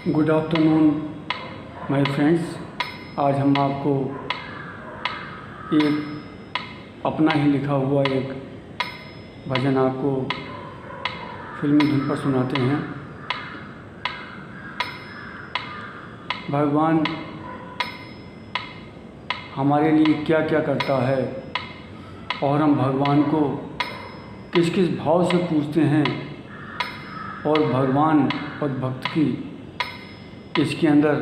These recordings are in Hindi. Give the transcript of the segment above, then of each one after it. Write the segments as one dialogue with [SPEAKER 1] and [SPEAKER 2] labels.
[SPEAKER 1] Good afternoon my friends. आज हम आपको एक अपना ही लिखा हुआ एक भजन आपको फिल्मी धुन पर सुनाते हैं। भगवान हमारे लिए क्या क्या करता है और हम भगवान को किस किस भाव से पूजते हैं, और भगवान और भक्त की इसके अंदर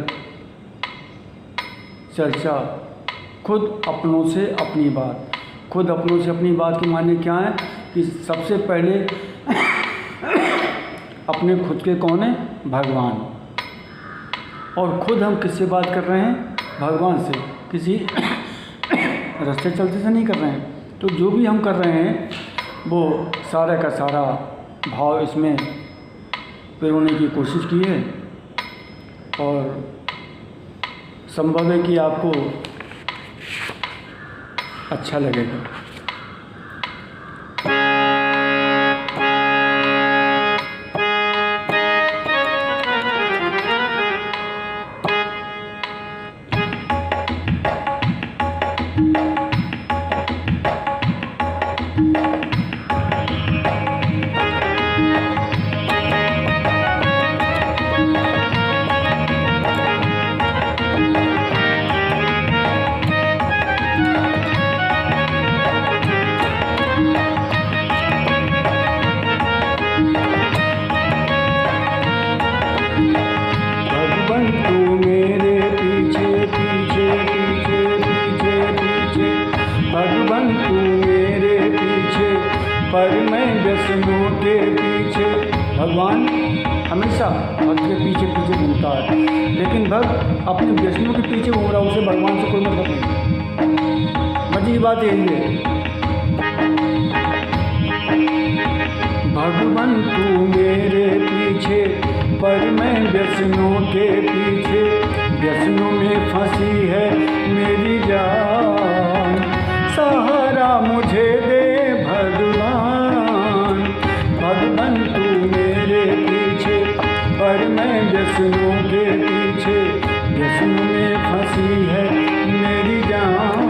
[SPEAKER 1] चर्चा खुद अपनों से अपनी बात के माने क्या है कि सबसे पहले अपने खुद के कौन है? भगवान। और खुद हम किससे बात कर रहे हैं? भगवान से। किसी रास्ते चलते से नहीं कर रहे हैं। तो जो भी हम कर रहे हैं वो सारा का सारा भाव इसमें पिरोने की कोशिश की है, और संभव है कि आपको अच्छा लगेगा। तू मेरे पीछे पीछे पीछे पीछे पीछे, भगवान तू मेरे पीछे, पर मैं व्यसनों के पीछे। भगवान हमेशा भक्त के पीछे पीछे घूमता है, लेकिन भक्त अपने व्यसनों के पीछे घूम रहा है, उसे भगवान से कोई मतलब नहीं। मजे की बात यही है। भगवान तू मेरे पीछे, पर मैं व्यसनों के पीछे, व्यसनों में फंसी है मेरी जान, सहारा मुझे दे भगवान। भगवान तू मेरे पीछे, पर मैं व्यसनों के पीछे, व्यसनों में फंसी है मेरी जान,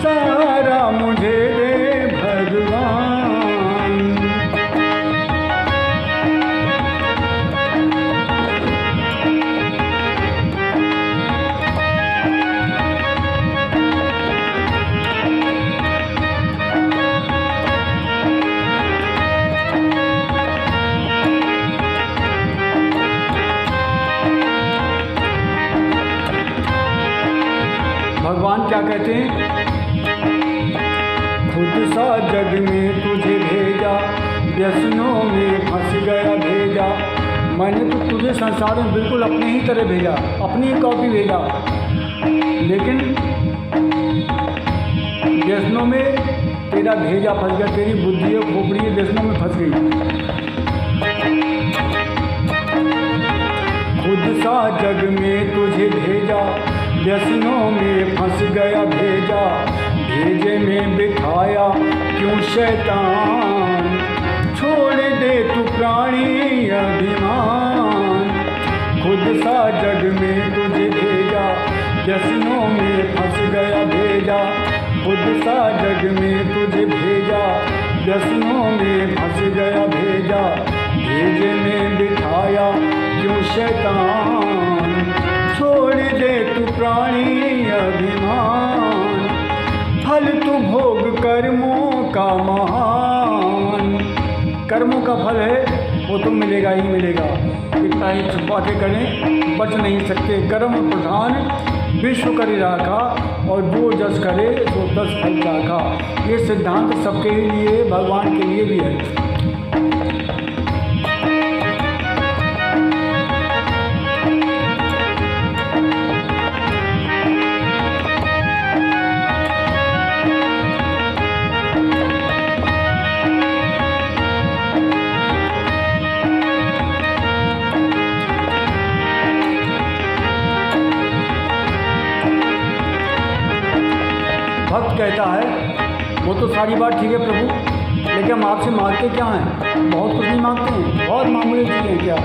[SPEAKER 1] सहारा मुझे दे भगवान। भगवान क्या कहते हैं? खुद सा जग में तुझे भेजा, व्यसनों में फंस गया भेजा। मैंने तो तुझे संसार में बिल्कुल अपने ही तरह भेजा, अपनी ही कॉपी भेजा, लेकिन व्यसनों में तेरा भेजा फंस गया, तेरी बुद्धि और खोपड़ी व्यसनों में फंस गई। खुद सा जग में तुझे भेजा, व्यसनों में फंस गया भेजा, भेजे में बिठाया क्यों शैतान, छोड़ दे तू प्राणी अभिमान। खुद सा जग में तुझे भेजा, व्यसनों में फंस गया भेजा, खुद सा जग में तुझे भेजा, व्यसनों में फंस गया भेजा, भेजे में बिठाया क्यों शैतान, छोड़ दे तू प्राणी अभिमान। फल तू भोग कर्मों का महान, कर्मों का फल है वो तो मिलेगा ही मिलेगा, कितना ही छुपा के करें बच नहीं सकते। कर्म प्रधान विश्व करी राखा, और जो जस करे तो 10 फल चाखा। ये सिद्धांत सबके ही लिए, भगवान के लिए भी है। भक्त कहता है वो तो सारी बात ठीक है प्रभु, लेकिन हम आपसे मांगते क्या हैं? बहुत कुछ नहीं मांगते हैं, बहुत मामूली चीज़ें क्या।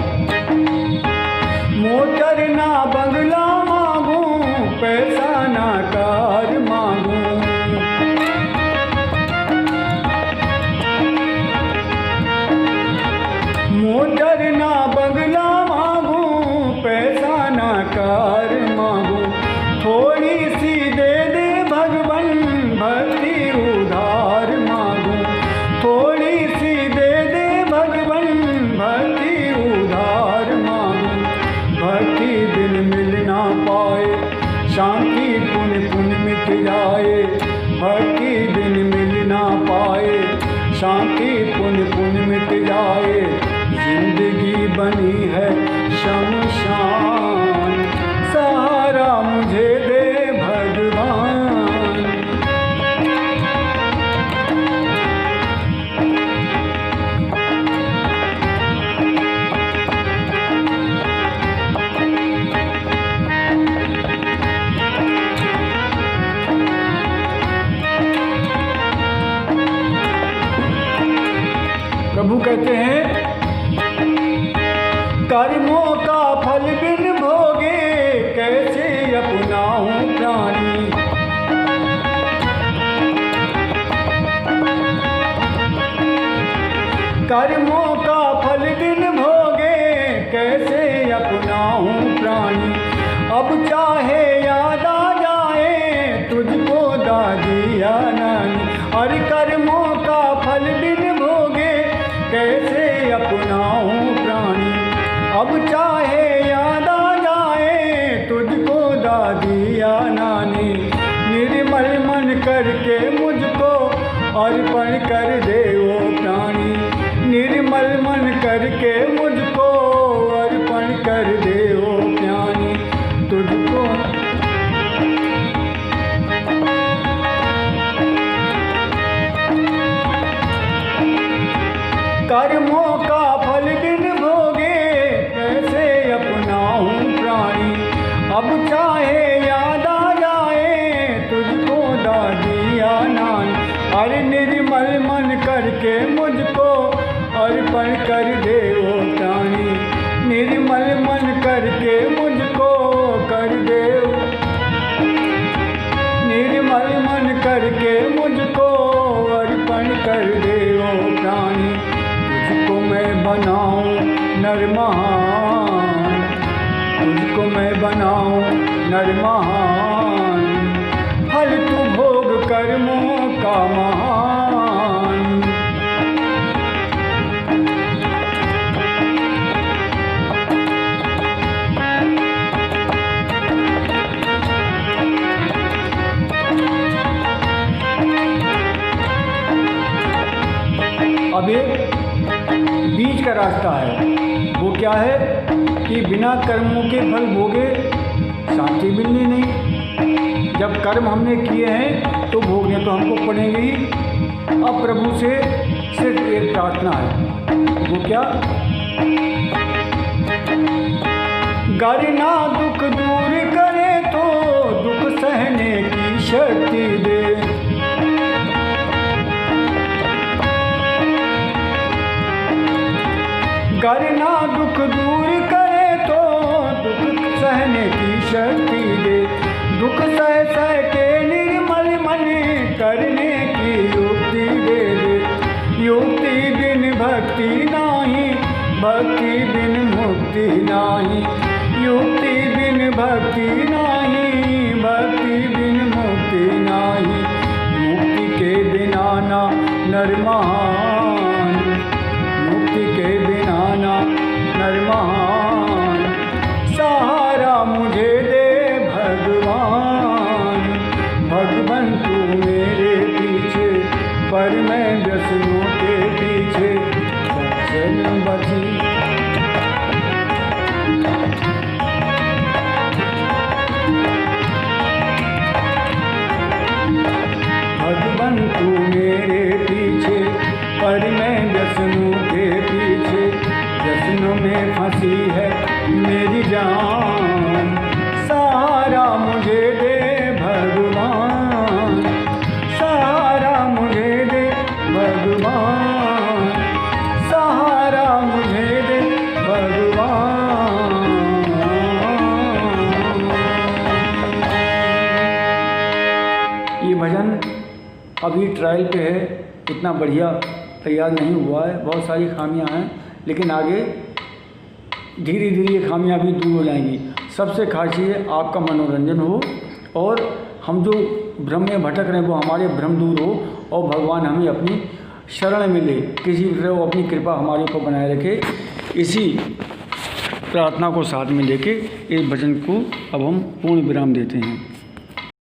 [SPEAKER 1] है शमशान, सहारा मुझे दे भगवान। प्रभु कहते हैं, कर्मों का फल बिन भोगे कैसे अपनाऊं प्राणी। कर्मों का फल बिन भोगे कैसे अपनाऊं प्राणी। अब चाहे याद आ जाए तुझको दादी या नानी। और कर्मों का फल बिन भोगे कैसे अपनाऊं प्राणी। अब चाहे याद आ जाए तुझको दादी या नानी। निर्मल मन करके मुझको अर्पण कर दे वो प्राणी। निर्मल मन करके मुझको अर्पण कर दे वो प्राणी। तुझको कर्मों का फल बिन भोगे कैसे अपनाऊं प्राणी। अब चाहे याद आ जाए तुझको दादी या नानी। अरे निर्मल मन करके मुझको अर्पण कर दे वो प्राणी। निर्मल मन करके मुझको कर दे। निर्मल मन करके मुझको अर्पण कर दे वो प्राणी। तुझको मैं बनाऊं नर महान। तुझको मैं बनाऊं नर महान। फल तू भोग कर्मों का महान। अब एक बीच का रास्ता है। वो क्या है कि बिना कर्मों के फल भोगे शांति मिलनी नहीं। जब कर्म हमने किए हैं तो भोगने तो हमको पड़ेंगे ही। अब प्रभु से सिर्फ एक प्रार्थना है। वो क्या? गरना दुख दूर करे तो दुख सहने की शक्ति दे। करना दुख दूर करे तो दुख सहने की शक्ति दे। दुख सह सह के निर्मल मन करने की युक्ति दे दे। युक्ति बिन भक्ति नाही, भक्ति बिन मुक्ति नाही। युक्ति बिन भक्ति नाही, भक्ति बिन मुक्ति नाही। मुक्ति के बिना ना नर महान। मुक्ति के बिना ना नर महान। सहारा मुझे दे भगवान। भगवान तू मेरे पीछे पर मैं व्यसनों के पीछे चल बची। भगवान तू मेरे पीछे पर मैं व्यसनों के पीछे। व्यसनों में फंसी है मेरी जान। सहारा मुझे दे भगवान। सहारा मुझे दे भगवान। सहारा मुझे दे भगवान। ये भजन अभी ट्रायल पे है, इतना बढ़िया तैयार नहीं हुआ है। बहुत सारी खामियां हैं, लेकिन आगे धीरे धीरे ये खामियां भी दूर हो जाएंगी। सबसे खास ये आपका मनोरंजन हो और हम जो भ्रम में भटक रहे हैं वो हमारे भ्रम दूर हो और भगवान हमें अपनी शरण में ले। किसी भी तरह वो अपनी कृपा हमारे ऊपर बनाए रखे। इसी प्रार्थना को साथ में लेके इस भजन को अब हम पूर्ण विराम देते हैं।